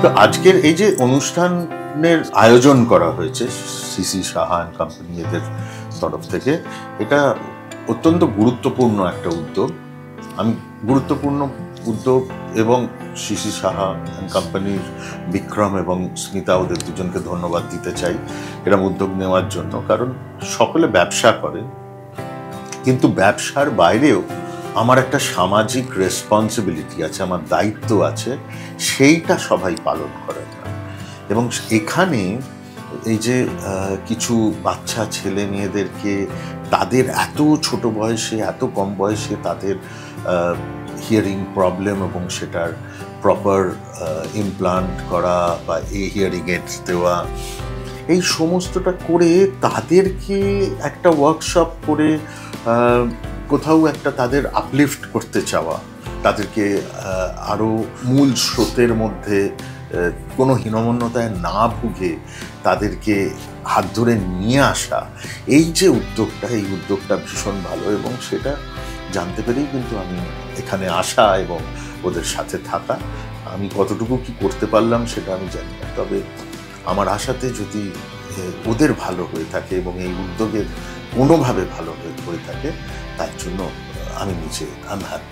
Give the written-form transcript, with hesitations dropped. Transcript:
তো আজকের এই যে অনুষ্ঠানের আয়োজন করা হয়েছে সিসি সাহা অ্যান্ড কোম্পানি এদের তরফ থেকে, এটা অত্যন্ত গুরুত্বপূর্ণ একটা উদ্যোগ। আমি গুরুত্বপূর্ণ উদ্যোগ এবং সিসি সাহা অ্যান্ড কোম্পানির বিক্রম এবং স্মিতা, ওদের দুজনকে ধন্যবাদ দিতে চাই এরকম উদ্যোগ নেওয়ার জন্য। কারণ সকলে ব্যবসা করে, কিন্তু ব্যবসার বাইরেও আমার একটা সামাজিক রেসপন্সিবিলিটি আছে, আমার দায়িত্ব আছে, সেইটা সবাই পালন করে না। এবং এখানে এই যে কিছু বাচ্চা ছেলে মেয়েদেরকে তাদের এত ছোট বয়সে, এত কম বয়সে তাদের হিয়ারিং প্রবলেম এবং সেটার প্রপার ইমপ্লান্ট করা বা হিয়ারিং এইডস দেওয়া, এই সমস্তটা করে তাদেরকে একটা ওয়ার্কশপ করে কোথাও একটা তাদের আপলিফট করতে চাওয়া, তাদেরকে আরও মূল স্রোতের মধ্যে কোনো হীনমন্যতায় না ভুগে তাদেরকে হাত ধরে নিয়ে আসা, এই যে উদ্যোগটা, এই উদ্যোগটা ভীষণ ভালো। এবং সেটা জানতে পেরেই কিন্তু আমি এখানে আসা এবং ওদের সাথে থাকা। আমি কতটুকু কি করতে পারলাম সেটা আমি জানি না, তবে আমার আশাতে যদি ওদের ভালো হয়ে থাকে এবং এই উদ্যোগের কোনোভাবে ভালো হয়ে থাকে, তার জন্য আমি নিজে হ্যাপি।